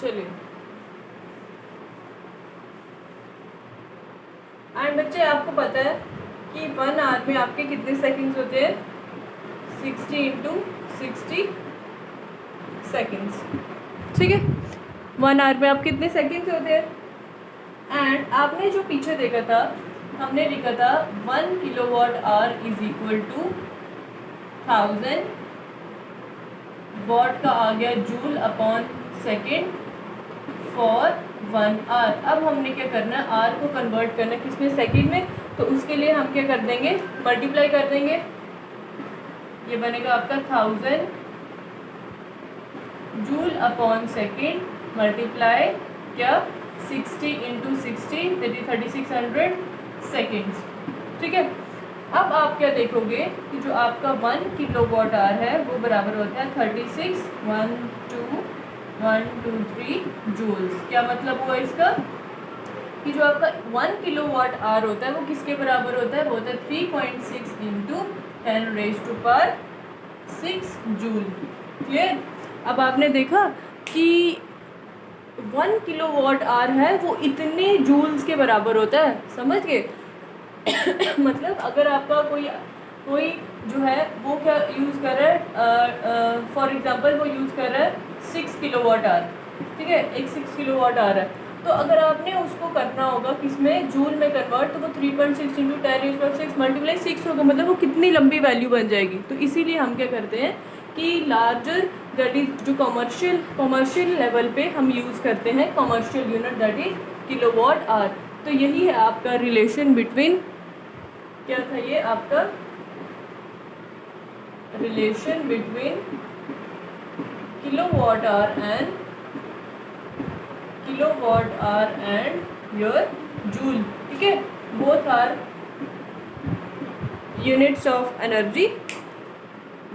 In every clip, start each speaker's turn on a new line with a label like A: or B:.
A: चलिए, एंड बच्चे आपको पता है कि 1 आवर में आपके कितने सेकंड्स होते हैं? 60 इंटू 60 सेकेंड्स, ठीक है। 1 आवर में आप कितने सेकंड्स होते हैं? एंड आपने जो पीछे देखा था, हमने लिखा था 1 kilowatt hour is equal to 1000 watt का आ गया joule upon second for 1 hour. अब हमने क्या करना है, आर को कन्वर्ट करना है किसमें? सेकेंड में। तो उसके लिए हम क्या कर देंगे? मल्टीप्लाई कर देंगे। ये बनेगा आपका 1000 जूल अपॉन सेकेंड मल्टीप्लाई क्या 60 इंटू 60 दैट इज 3600 सेकेंड्स, ठीक है। अब आप क्या देखोगे कि जो आपका 1 किलोवाट आवर है वो बराबर होता है 36 1 2 3 जूल्स। क्या मतलब हुआ इसका कि जो आपका 1 किलोवाट आवर होता है वो किसके बराबर होता है? वो होता है 3.6 इंटू 10⁻⁶ जूल। क्लियर? अब आपने देखा कि 1 किलोवाट आवर है वो इतने जूल्स के बराबर होता है, समझ गए? मतलब अगर आपका कोई जो है वो क्या यूज़ कर रहा है, फॉर एग्जांपल वो यूज़ कर रहा है 6 किलोवाट आवर, ठीक है, एक 6 किलोवाट आवर है। तो अगर आपने उसको करना होगा किसमें? जूल में कन्वर्ट, तो वो 3.6 इंटू 10⁻⁶ मल्टीप्लाई 6 होगा, मतलब वो कितनी लंबी वैल्यू बन जाएगी। तो इसीलिए हम क्या करते हैं कि लार्जर दैट इज जो कमर्शियल लेवल पे हम यूज़ करते हैं commercial unit that is kilowatt hour. तो यही है आपका रिलेशन बिटवीन, क्या था ये आपका relation between kilowatt hour and your joule, ठीक है। Both are units of energy.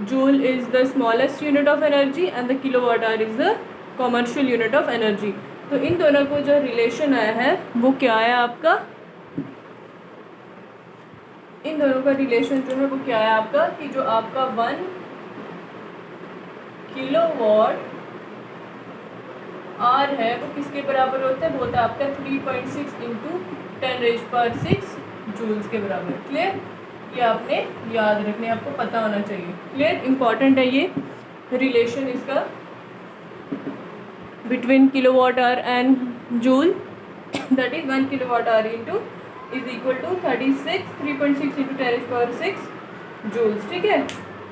A: Joule is the smallest unit of energy and the kilowatt hour is the commercial unit of energy. तो इन दोनों को जो रिलेशन आया है वो क्या है आपका? इन दोनों का रिलेशन जो है वो क्या है आपका कि जो आपका 1 किलोवाट आवर है वो किसके बराबर होता है? वो होता है आपका 3.6 इंटू 10⁻⁶ जूल्स के बराबर। क्लियर? ये आपने याद रखने, आपको पता होना चाहिए। क्लियर? इंपॉर्टेंट है ये रिलेशन इसका between kilowatt hour and joule, that is 1 kilowatt hour into is equal to 3.6 into 10⁻⁶ joules, ठीक है।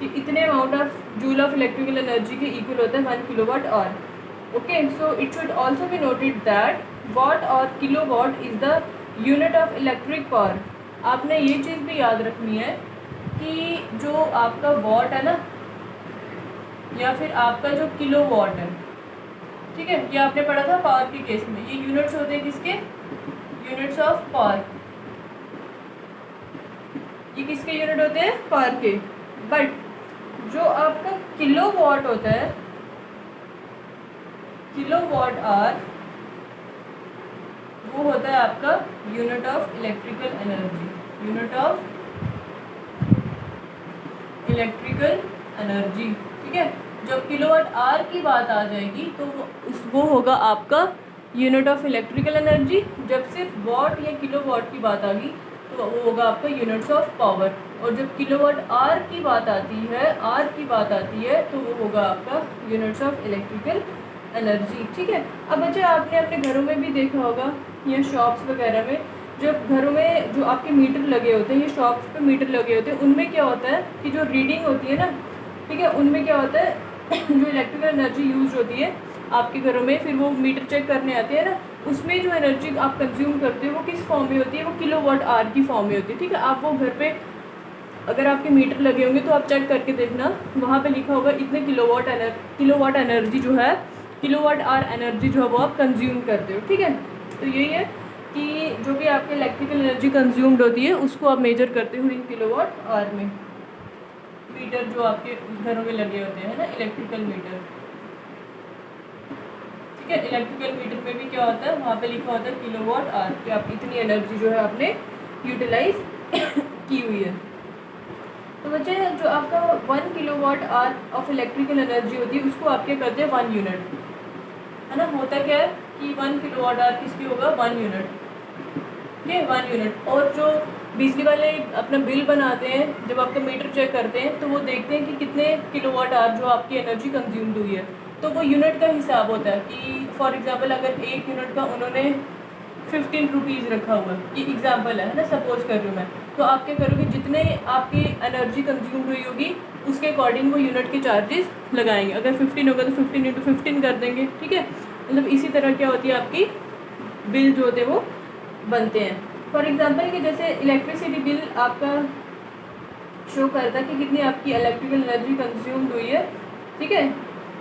A: कि इतने amount of joule of electrical energy के इक्वल होता है 1 kilowatt hour. Okay, so it should also be noted that watt और kilowatt is the unit of electric power. आपने ये चीज़ भी याद रखनी है कि जो आपका वॉट है ना या फिर आपका जो किलोवाट है, ठीक है, ये आपने पढ़ा था पावर के केस में, ये यूनिट्स होते हैं किसके? Units of power. ये किसके यूनिट होते हैं? पावर के। बट जो आपका किलोवाट होता है, किलोवाट आवर, वो होता है आपका unit of electrical energy. Unit of electrical energy, ठीक है। जब किलोवाट आवर की बात आ जाएगी तो वो होगा आपका यूनिट ऑफ इलेक्ट्रिकल एनर्जी। जब सिर्फ वॉट या किलोवाट की बात आ गई तो वो होगा आपका यूनिट्स ऑफ पावर। और जब किलोवाट आवर की बात आती है तो वो होगा आपका यूनिट्स ऑफ इलेक्ट्रिकल एनर्जी, ठीक है। अब बच्चे आपने अपने घरों में भी देखा होगा या शॉप्स वगैरह में, जब घरों में जो आपके मीटर लगे होते हैं या शॉप्स पे मीटर लगे होते हैं, उनमें क्या होता है कि जो रीडिंग होती है ना, ठीक है, उनमें क्या होता है जो इलेक्ट्रिकल एनर्जी यूज होती है आपके घरों में, फिर वो मीटर चेक करने आते हैं ना, उसमें जो एनर्जी आप कंज्यूम करते हो वो किस फॉर्म में होती है? वो किलोवाट आवर की फॉर्म में होती है, ठीक है। आप वो घर पे अगर आपके मीटर लगे होंगे तो आप चेक करके देखना, वहाँ पे लिखा होगा इतने किलोवाट एनर्जी जो है, किलोवाट आवर एनर्जी जो है वो आप कंज्यूम करते हो, ठीक है। तो यही है कि जो भी आपके इलेक्ट्रिकल एनर्जी कंज्यूम्ड होती है उसको आप मेजर करते हो इन किलोवाट आवर में। मीटर जो आपके घरों में लगे होते हैं ना, इलेक्ट्रिकल मीटर, ठीक है। इलेक्ट्रिकल मीटर में भी क्या होता है, वहाँ पे लिखा होता है किलोवाट आवर, कि आप इतनी एनर्जी जो है आपने यूटिलाइज की हुई है। तो बच्चे जो आपका 1 kilowatt hour of electrical energy होती है उसको आप क्या करते हैं? 1 यूनिट, है ना। होता क्या है कि 1 किलोवाट आवर किसकी होगा, 1 यूनिट, ठीक है, 1 यूनिट। और जो बिजली वाले अपना बिल बनाते हैं, जब आपका मीटर चेक करते हैं तो वो देखते हैं कि कितने किलोवाट आवर जो आपकी एनर्जी कंज्यूम्ड हुई है, तो वो यूनिट का हिसाब होता है कि फॉर एग्जांपल अगर 1 यूनिट का उन्होंने 15 रुपीज़ रखा हुआ है, ये एग्जांपल है ना, सपोज कर रही हूँ मैं, तो आप क्या करोगे, जितने आपकी एनर्जी कंज्यूम हुई होगी उसके अकॉर्डिंग वो यूनिट के चार्जेस लगाएंगे। अगर 15 होगा तो 15 × 15 कर देंगे, ठीक है। मतलब इसी तरह क्या होती है आपकी बिल जो होते हैं वो बनते हैं। फॉर एग्जांपल कि जैसे इलेक्ट्रिसिटी बिल आपका शो करता है कि कितनी आपकी इलेक्ट्रिकल एनर्जी कंज्यूम्ड हुई है, ठीक है,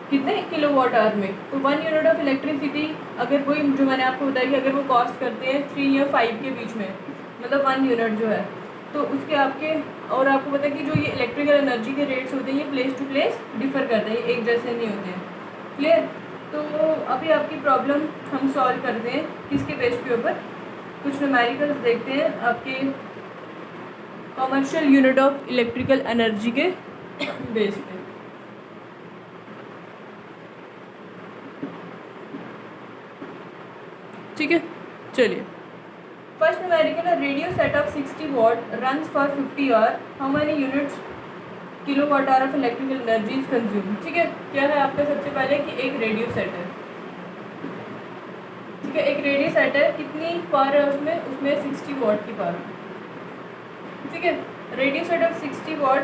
A: कितने किलोवाट आवर में। तो 1 यूनिट ऑफ इलेक्ट्रिसिटी, अगर कोई जो मैंने आपको बताया कि अगर वो कॉस्ट करते हैं 3 या 5 के बीच में, मतलब 1 यूनिट जो है, तो उसके आपके, और आपको पता है कि जो ये इलेक्ट्रिकल एनर्जी के रेट्स होते हैं ये प्लेस टू प्लेस डिफर करते हैं, ये एक जैसे नहीं होते हैं, क्लियर। तो अभी आपकी प्रॉब्लम हम सॉल्व करते हैं किसके बेस के ऊपर, कुछ न्यूमेरिकल्स देखते हैं आपके commercial unit of electrical energy के बेस पे। ठीक है, चलिए। First numerical, radio set of 60 watt runs for 50 hour, how many units kilowatt hour of electrical energy is consume. ठीक है, क्या है आपका, सबसे पहले कि एक रेडियो सेट है, ठीक है, एक रेडियो सेट है, कितनी पावर है उसमें, उसमें 60 वॉट की पावर, ठीक है। रेडियो सेट ऑफ 60 वॉट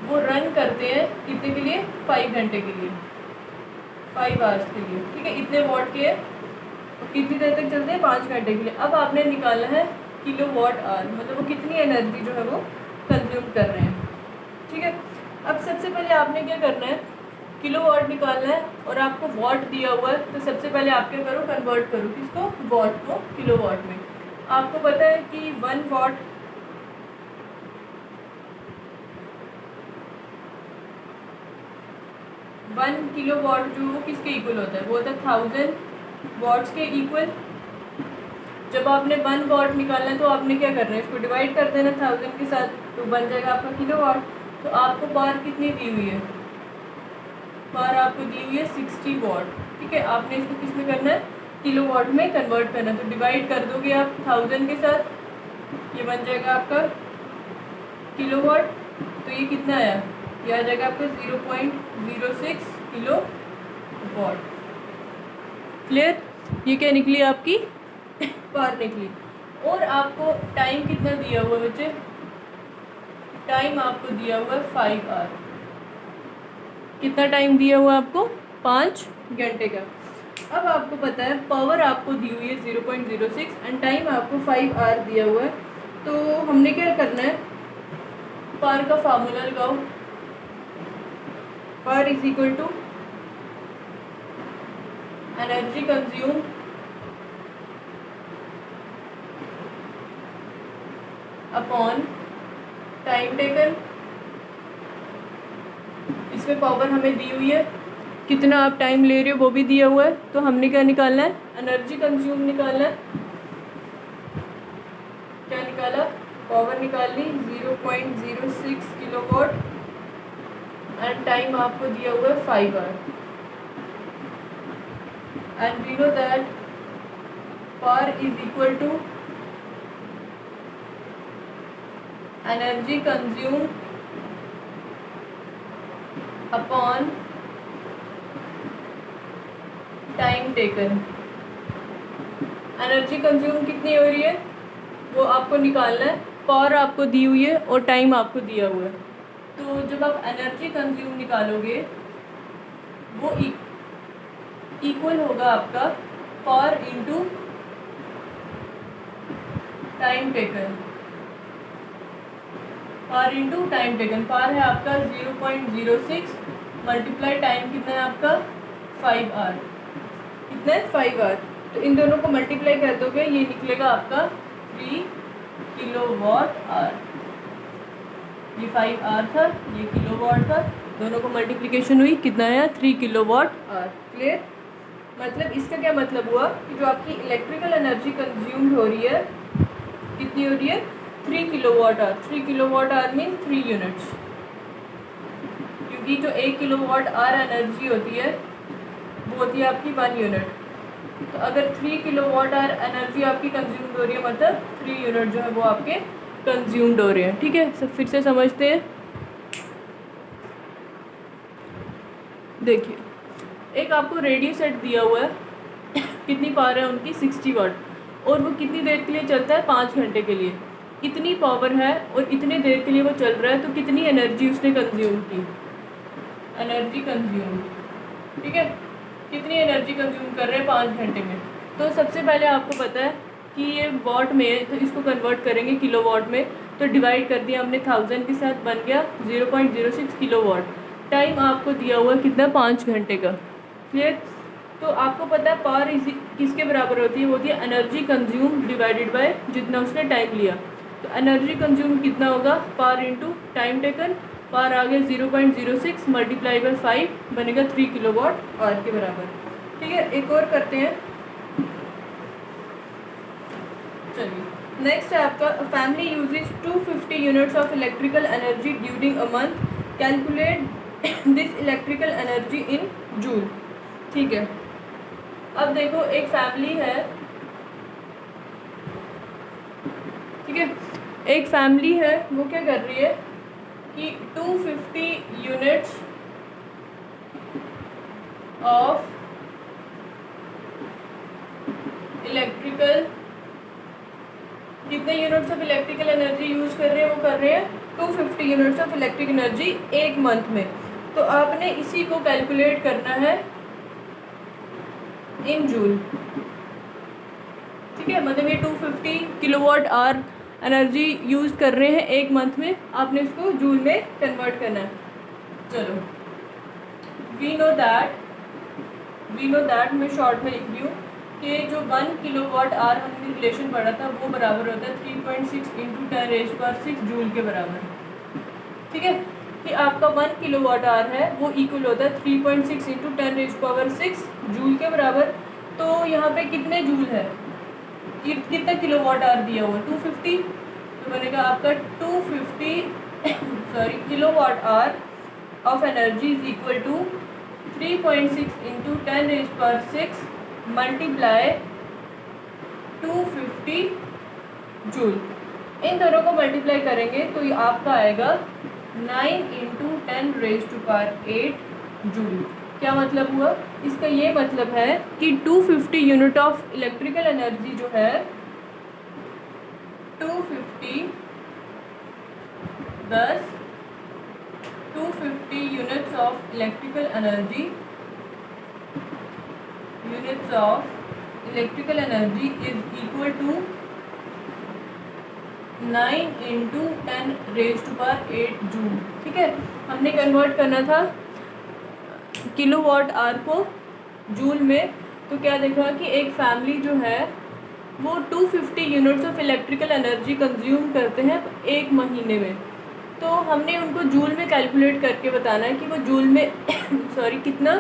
A: वो रन करते हैं कितने के लिए, 5 घंटे के लिए, 5 आवर्स के लिए, ठीक है, इतने वॉट के तो कितनी देर तक चलते हैं, 5 घंटे के लिए। अब आपने निकालना है किलोवाट आवर, मतलब वो कितनी एनर्जी जो है वो कंज्यूम कर रहे हैं, ठीक है। अब सबसे पहले आपने क्या करना है, किलोवाट निकालना है, और आपको वॉट दिया हुआ है, तो सबसे पहले आप क्या करो, कन्वर्ट करो किसको, वॉट को किलोवाट में। आपको पता है कि 1 वॉट 1 किलोवाट जो वो किसके इक्वल होता है, वो होता है 1000 वॉट्स के इक्वल। जब आपने 1 वॉट निकालना है तो आपने क्या करना है, इसको डिवाइड कर देना 1000 के साथ, तो बन जाएगा आपका किलोवाट। तो आपको पावर कितनी दी हुई है, पावर आपको दी हुई है 60 वॉट, ठीक है। आपने इसको किस में करना है, किलोवाट में कन्वर्ट करना है, तो डिवाइड कर दोगे आप 1000 के साथ, ये बन जाएगा आपका किलोवाट। तो ये कितना आया, ये आ जाएगा आपका 0.06 किलो वॉट, क्लियर। ये क्या निकली, आपकी पावर निकली। और आपको टाइम कितना दिया हुआ बच्चे, टाइम आपको दिया हुआ है 5 आवर, कितना टाइम दिया हुआ आपको, 5 घंटे का। अब आपको पता है पावर आपको दी हुई है 0.06 एंड टाइम आपको 5 आवर दिया हुआ है, तो हमने क्या करना है, पावर का फार्मूला लगाओ, power is equal to energy consume upon time taken. इसमें पावर हमें दी हुई है, कितना आप टाइम ले रहे हो वो भी दिया हुआ है, तो हमने क्या निकालना है, एनर्जी कंज्यूम निकालना है। क्या निकाला, पावर निकाल ली 0.06 किलोवाट एंड टाइम आपको दिया हुआ है 5 hour, and we know that power is equal to energy consume upon time taken. Energy consume कितनी हो रही है वो आपको निकालना है, पावर आपको दी हुई है और टाइम आपको दिया हुआ है। तो जब आप एनर्जी कंज्यूम निकालोगे वो इक्वल होगा आपका power into time taken, power into time taken. Power है आपका 0.06 मल्टीप्लाई टाइम कितना है आपका 5 आवर, कितना है 5 आवर। तो इन दोनों को मल्टीप्लाई कर दोगे, ये निकलेगा आपका 3 किलोवाट आवर। ये 5 आवर था, ये किलोवाट था, दोनों को मल्टीप्लिकेशन हुई, कितना आया 3 किलोवाट आवर, क्लियर। मतलब इसका क्या मतलब हुआ कि जो आपकी इलेक्ट्रिकल एनर्जी कंज्यूम्ड हो रही है कितनी हो रही है, 3 kilowatt hour. 3 kilowatt hour mean 3 units, क्योंकि जो 1 किलोवाट आवर एनर्जी होती है वो होती है आपकी 1 यूनिट। तो अगर 3 किलोवाट आवर एनर्जी आपकी कंज्यूम्ड हो रही है, मतलब 3 यूनिट जो है वो आपके कंज्यूम्ड हो रहे हैं। ठीक है, सब फिर से समझते हैं। देखिए, एक आपको रेडियो सेट दिया हुआ है, कितनी पावर है उनकी 60 वाट, और वो कितनी देर के लिए चलता है, 5 घंटे के लिए। इतनी पावर है और इतने देर के लिए वो चल रहा है, तो कितनी एनर्जी उसने कंज्यूम की, एनर्जी कंज्यूम। ठीक है, कितनी एनर्जी कंज्यूम कर रहे हैं 5 घंटे में। तो सबसे पहले आपको पता है कि ये वॉट में, तो इसको कन्वर्ट करेंगे किलोवाट में, तो डिवाइड कर दिया हमने 1000 के साथ, बन गया 0.06 किलोवाट। टाइम आपको दिया हुआ कितना, 5 घंटे का। क्लियर। तो आपको पता है पावर किसके बराबर होती है, वो होती है एनर्जी कंज्यूम डिवाइडेड बाय जितना उसने टाइम लिया। तो एनर्जी कंज्यूम कितना होगा, power into time taken, power आ गया 0.06 मल्टीप्लाई बाय 5 बनेगा 3 किलोवाट आवर के बराबर। ठीक है, एक और करते हैं। चलिए, नेक्स्ट है आपका, family uses 250 units of electrical energy during a month, calculate this electrical energy in joule. ठीक है, अब देखो एक फैमिली है, ठीक है, एक फैमिली है, वो क्या कर रही है कि 250 यूनिट्स ऑफ इलेक्ट्रिकल, कितने units of electrical energy use कर रहे हैं, वो कर रहे हैं 250 यूनिट्स ऑफ इलेक्ट्रिक एनर्जी एक मंथ में। तो आपने इसी को कैलकुलेट करना है इन जूल। ठीक है, मतलब ये 250 किलोवाट आवर एनर्जी यूज कर रहे हैं एक मंथ में, आपने इसको जूल में कन्वर्ट करना है। चलो, वी नो दैट मैं शॉर्ट में लिख रही हूँ कि जो 1 किलोवाट आवर हमने रिलेशन पढ़ा था वो बराबर होता है 3.6 इंटू 10⁻6 जूल के बराबर। ठीक है, कि आपका 1 किलोवाट आवर है वो इक्वल होता है 3.6 इंटू 10⁻6 जूल के बराबर। तो यहाँ पे कितने जूल है, कितना किलोवाट आवर दिया हुआ, 250, तो बनेगा आपका 250 kilowatt hour of energy is equal to 3.6 into 10⁻6 multiply 250 joule. इन दोनों को मल्टीप्लाई करेंगे तो ये आपका आएगा 9 इंटू 10⁻8 जूल। क्या मतलब हुआ इसका, ये मतलब है कि 250 यूनिट ऑफ इलेक्ट्रिकल एनर्जी जो है 250 units of electrical energy is equal to 9 into 10⁻8 joule. ठीक है, हमने कन्वर्ट करना था किलोवाट आवर को जूल में। तो क्या देखा कि एक फैमिली जो है वो 250 units of electrical energy consume करते हैं एक महीने में। तो हमने उनको जूल में कैलकुलेट करके बताना है कि वो जूल में कितना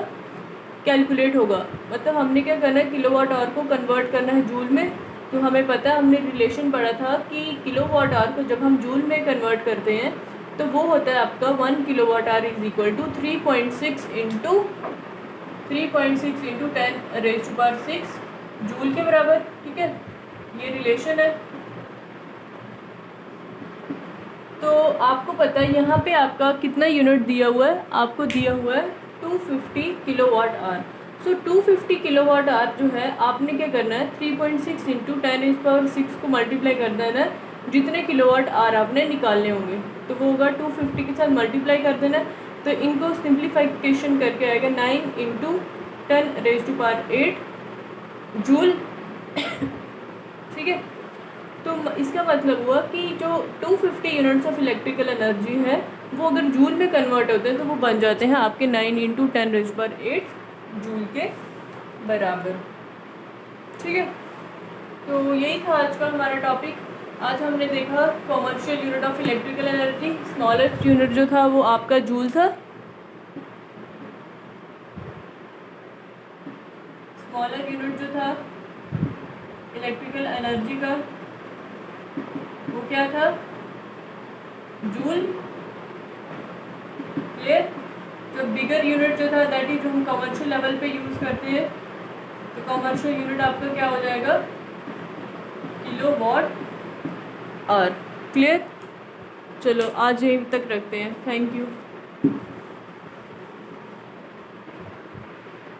A: कैलकुलेट होगा। मतलब हमने क्या करना है, किलोवाट आवर को कन्वर्ट करना है जूल में। तो हमें पता है, हमने रिलेशन पढ़ा था कि किलोवाट आवर को जब हम जूल में कन्वर्ट करते हैं तो वो होता है आपका 1 kilowatt hour is equal to 3.6 into 10⁻6 joule के बराबर। ठीक है, ये रिलेशन है। तो आपको पता है यहाँ पे आपका कितना यूनिट दिया हुआ है, आपको दिया हुआ है 250 kilowatt our. So 250 kilowatt our जो है आपने क्या करना है, 3.6 इंटू 10⁻6 को मल्टीप्लाई कर देना है, जितने किलोवाट आवर आपने निकालने होंगे तो वो होगा 250 के साथ मल्टीप्लाई कर देना है। तो इनको सिंप्लीफिकेशन करके आएगा 9 इंटू 10⁻8 जूल। ठीक है, तो इसका मतलब हुआ कि जो 250 यूनिट्स ऑफ इलेक्ट्रिकल एनर्जी है वो अगर जूल में कन्वर्ट होते हैं तो वो बन जाते हैं आपके 9 इंटू 10⁻8 जूल के बराबर। ठीक है, तो यही था आज का हमारा टॉपिक। आज हमने देखा commercial unit of electrical energy, smallest unit जो था वो आपका जूल था। स्मॉलर यूनिट जो था इलेक्ट्रिकल एनर्जी का वो क्या था, जूल। क्लियर। जो बिगर यूनिट जो था दैट इज जो हम कमर्शियल लेवल पे यूज़ करते हैं, तो कमर्शियल यूनिट आपका क्या हो जाएगा, किलोवाट आवर। क्लियर? चलो आज यहीं तक रखते हैं। Thank you.